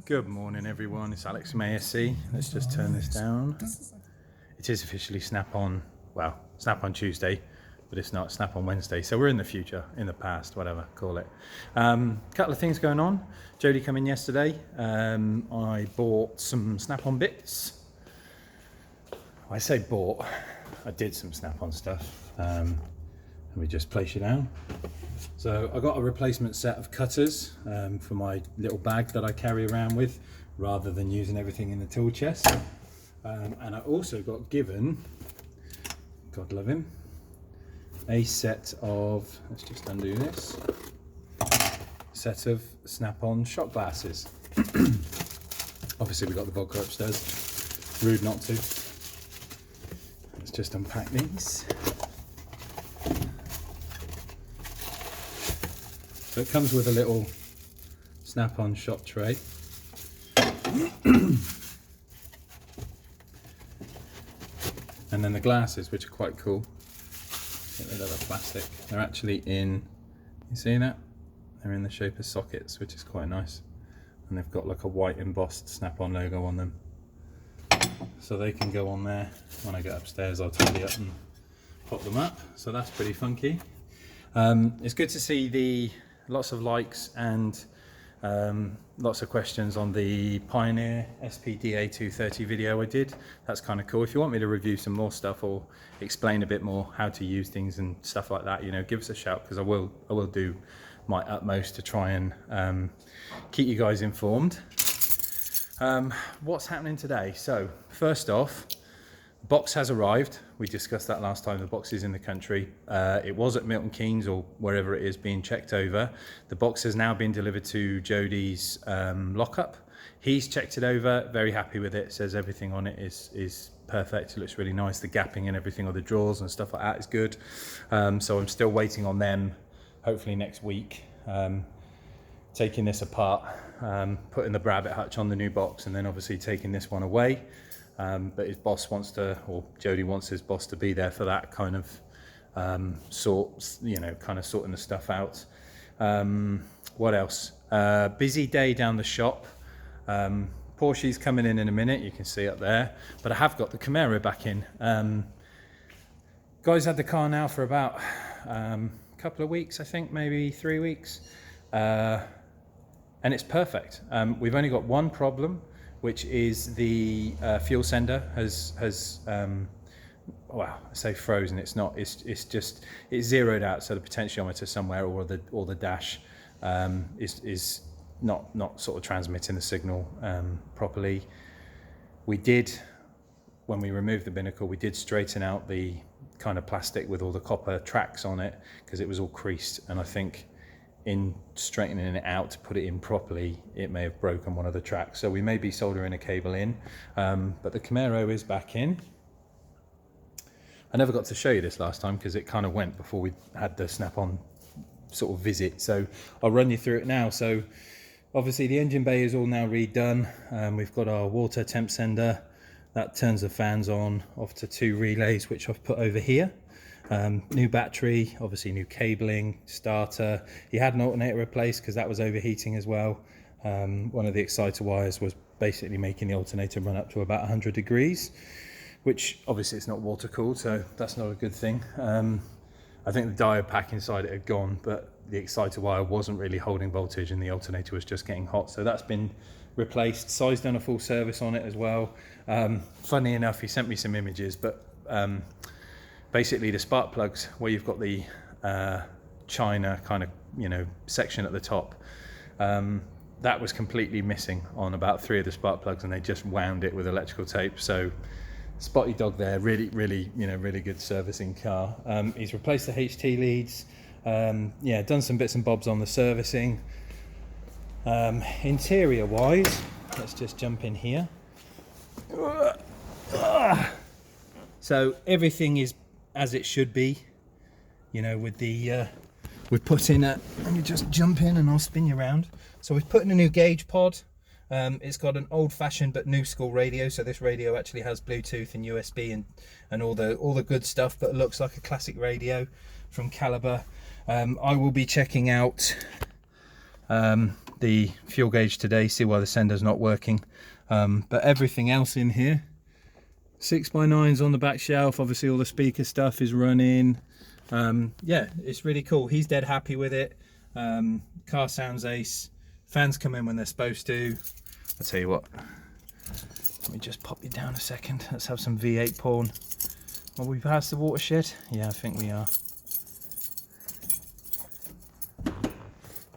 Good morning everyone, it's Alex from ASC. Let's just turn this down. It is officially Snap-on, well, Snap-on Tuesday, but it's not Snap-on Wednesday. So we're in the future, in the past, whatever, call it. Couple of things going on. Jody came in yesterday. I bought some Snap-on bits. I say bought, I did some Snap-on stuff. Let me just place you down. So I got a replacement set of cutters for my little bag that I carry around with, rather than using everything in the tool chest. And I also got given, God love him, a set of, let's just undo this, set of Snap-on shot glasses. Obviously we got the vodka upstairs, rude not to. Let's just unpack these. So it comes with a little Snap-on shot tray. And then the glasses, which are quite cool. Get rid of the plastic. They're actually in, you see that? They're in the shape of sockets, which is quite nice. And they've got like a white embossed Snap-on logo on them. So they can go on there. When I get upstairs, I'll tidy up and pop them up. So that's pretty funky. It's good to see lots of likes and lots of questions on the Pioneer SPDA 230 video I did. That's kind of cool. If you want me to review some more stuff or explain a bit more how to use things and stuff like that, you know, give us a shout, because I will do my utmost to try and keep you guys informed. What's happening today? So first off, box has arrived. We discussed that last time. The box is in the country. It was at Milton Keynes or wherever it is being checked over. The box has now been delivered to Jody's lockup. He's checked it over, very happy with it. Says everything on it is perfect. It looks really nice. The gapping and everything on the drawers and stuff like that is good. So I'm still waiting on them, hopefully next week. Taking this apart, putting the Brabbit hutch on the new box, and then obviously taking this one away. But his boss wants to, or Jody wants his boss to be there for that kind of kind of sorting the stuff out. What else? Busy day down the shop. Porsche's coming in a minute, you can see up there, but I have got the Camaro back in. Guys had the car now for about a couple of weeks, I think, maybe 3 weeks. And it's perfect. We've only got one problem, which is the fuel sender has well, I say frozen. It's not. It's just zeroed out. So the potentiometer somewhere, or the dash, is not sort of transmitting the signal properly. We did, when we removed the binnacle, we did straighten out the kind of plastic with all the copper tracks on it, because it was all creased, and I think in straightening it out to put it in properly, it may have broken one of the tracks. So we may be soldering a cable in, but the Camaro is back in. I never got to show you this last time because it kind of went before we had the Snap-on sort of visit. So I'll run you through it now. So obviously the engine bay is all now redone. We've got our water temp sender. That turns the fans on off to 2 relays, which I've put over here. New battery, obviously new cabling, starter. He had an alternator replaced because that was overheating as well. One of the exciter wires was basically making the alternator run up to about 100 degrees, which obviously it's not water cooled, so that's not a good thing. I think the diode pack inside it had gone, but the exciter wire wasn't really holding voltage and the alternator was just getting hot. So that's been replaced. Si's done a full service on it as well. Funny enough, he sent me some images, but basically the spark plugs where you've got the China kind of, section at the top, that was completely missing on about 3 of the spark plugs, and they just wound it with electrical tape. So spotty dog there, really good servicing car. He's replaced the HT leads, done some bits and bobs on the servicing. Interior wise, let's just jump in here. So everything is as it should be, with the we've put in let me just jump in and I'll spin you around. So we've put in a new gauge pod. It's got an old-fashioned but new school radio, so this radio actually has Bluetooth and USB and all the good stuff, but it looks like a classic radio from Caliber. I will be checking out the fuel gauge today, see why the sender's not working. But everything else in here, 6x9s on the back shelf. Obviously all the speaker stuff is running. Yeah, it's really cool. He's dead happy with it. Car sounds ace. Fans come in when they're supposed to. I'll tell you what, let me just pop you down a second. Let's have some V8 porn. Are we past the watershed? Yeah, I think we are.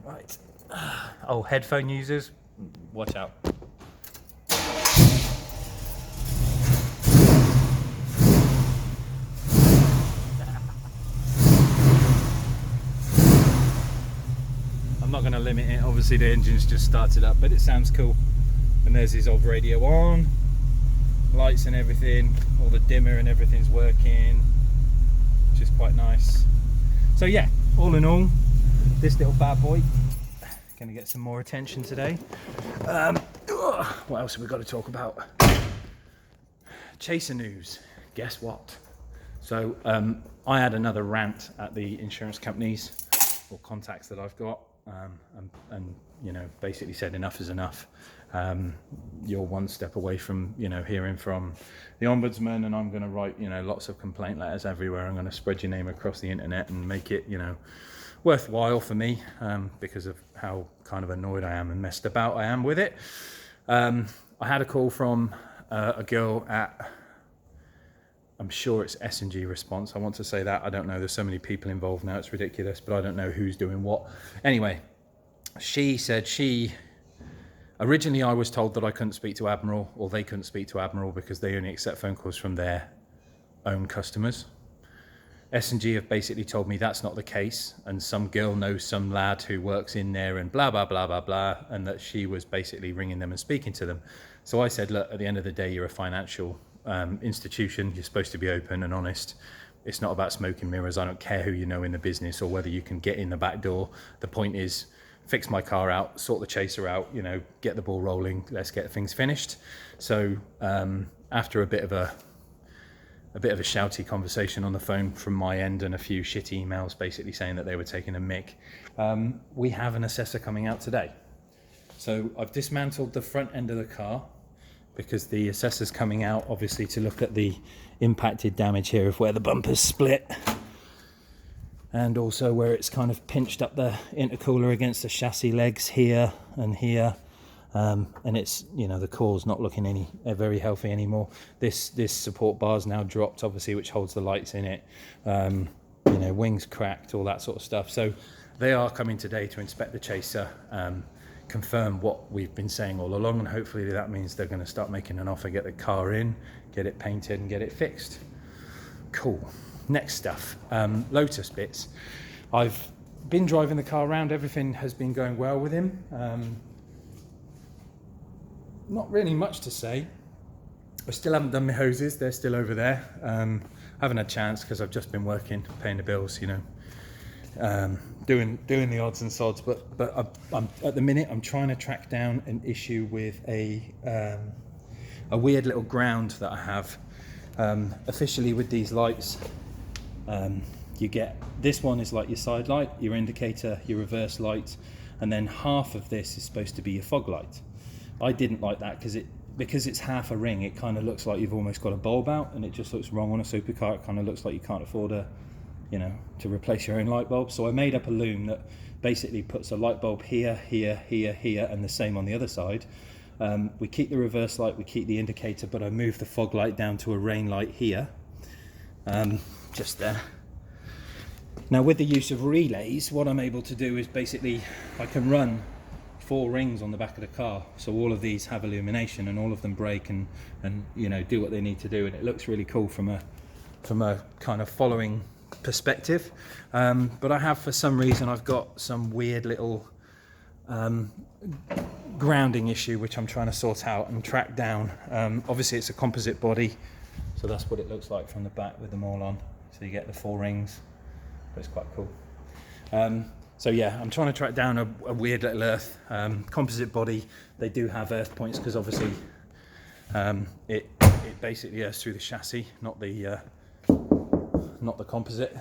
Right. Oh, headphone users, watch out. I'm not going to limit it, obviously the engine's just started up, but it sounds cool. And there's his old radio on, lights and everything, all the dimmer and everything's working, which is quite nice. So yeah, all in all, this little bad boy going to get some more attention today. What else have we got to talk about? Chaser news. Guess what? So I had another rant at the insurance companies or contacts that I've got, and you know, basically said enough is enough. You're one step away from, you know, hearing from the ombudsman, and I'm going to write, you know, lots of complaint letters everywhere. I'm going to spread your name across the internet and make it, you know, worthwhile for me, because of how kind of annoyed I am and messed about I am with it. I had a call from a girl at, I'm sure it's S&G Response. I want to say that. I don't know. There's so many people involved now. It's ridiculous, but I don't know who's doing what. Anyway, she said originally I was told that I couldn't speak to Admiral, or they couldn't speak to Admiral because they only accept phone calls from their own customers. S&G have basically told me that's not the case, and some girl knows some lad who works in there and blah, blah, blah, blah, blah, and that she was basically ringing them and speaking to them. So I said, look, at the end of the day, you're a financial institution. You're supposed to be open and honest. It's not about smoke and mirrors. I don't care who you know in the business or whether you can get in the back door. The point is, fix my car out, sort the chaser out, you know, get the ball rolling, let's get things finished. So after a bit of a shouty conversation on the phone from my end and a few shit emails basically saying that they were taking a mick, we have an assessor coming out today. So I've dismantled the front end of the car because the assessor's coming out obviously to look at the impacted damage here of where the bumper's split, and also where it's kind of pinched up the intercooler against the chassis legs here and here. And it's, you know, the core's not looking very healthy anymore. This support bar's now dropped, obviously, which holds the lights in it. You know, wings cracked, all that sort of stuff. So they are coming today to inspect the Chaser, confirm what we've been saying all along, and hopefully that means they're going to start making an offer, get the car in, get it painted and get it fixed. Cool. Next stuff, Lotus bits. I've been driving the car around, everything has been going well with him. Not really much to say. I still haven't done my hoses, they're still over there. I haven't had a chance because I've just been working, paying the bills, you know, doing the odds and sods. But I'm at the minute I'm trying to track down an issue with a weird little ground that I have. Officially with these lights, you get, this one is like your side light, your indicator, your reverse light, and then half of this is supposed to be your fog light. I didn't like that because it's half a ring, it kind of looks like you've almost got a bulb out, and it just looks wrong on a supercar. It kind of looks like you can't afford to replace your own light bulb. So I made up a loom that basically puts a light bulb here, here, here, here, and the same on the other side. We keep the reverse light, we keep the indicator, but I moved the fog light down to a rain light here, just there. Now with the use of relays, what I'm able to do is basically I can run 4 rings on the back of the car, so all of these have illumination and all of them break and you know, do what they need to do, and it looks really cool from a kind of following perspective. But I have, for some reason, I've got some weird little grounding issue which I'm trying to sort out and track down. Obviously it's a composite body, so that's what it looks like from the back with them all on, so you get the 4 rings, but it's quite cool. So yeah, I'm trying to track down a weird little earth composite body. They do have earth points because obviously it basically earths through the chassis, not the composite.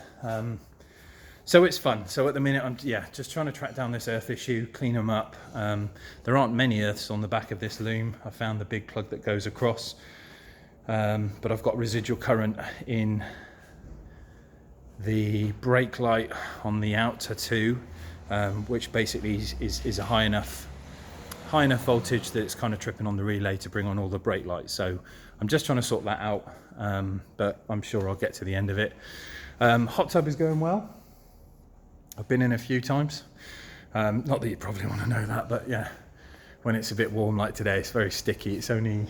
So it's fun. So at the minute, I'm just trying to track down this earth issue, clean them up. There aren't many earths on the back of this loom. I found the big plug that goes across, but I've got residual current in the brake light on the outer two, which basically is a high enough voltage that it's kind of tripping on the relay to bring on all the brake lights. So I'm just trying to sort that out, but I'm sure I'll get to the end of it. Hot tub is going well. I've been in a few times. Not that you probably want to know that, but yeah, when it's a bit warm like today, it's very sticky. It's only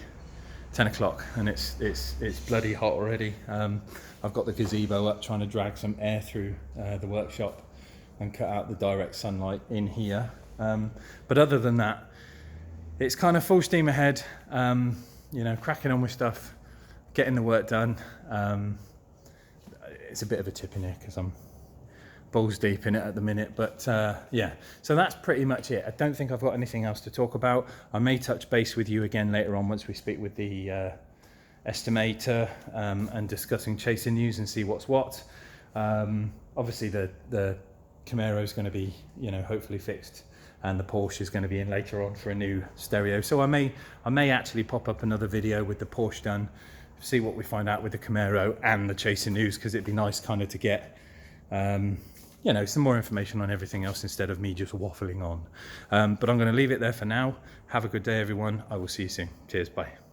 10 o'clock and it's bloody hot already. I've got the gazebo up trying to drag some air through the workshop and cut out the direct sunlight in here. But other than that, it's kind of full steam ahead, you know, cracking on with stuff, getting the work done. It's a bit of a tip in here because I'm balls deep in it at the minute, but yeah, so that's pretty much it. I don't think I've got anything else to talk about. I may touch base with you again later on once we speak with the estimator and discussing Chasing News and see what's what. Obviously the Camaro is going to be, you know, hopefully fixed, and the Porsche is going to be in later on for a new stereo. So I may actually pop up another video with the Porsche done, see what we find out with the Camaro and the Chasing News, because it'd be nice kind of to get you know, some more information on everything else instead of me just waffling on. But I'm going to leave it there for now. Have a good day, everyone. I will see you soon. Cheers. Bye.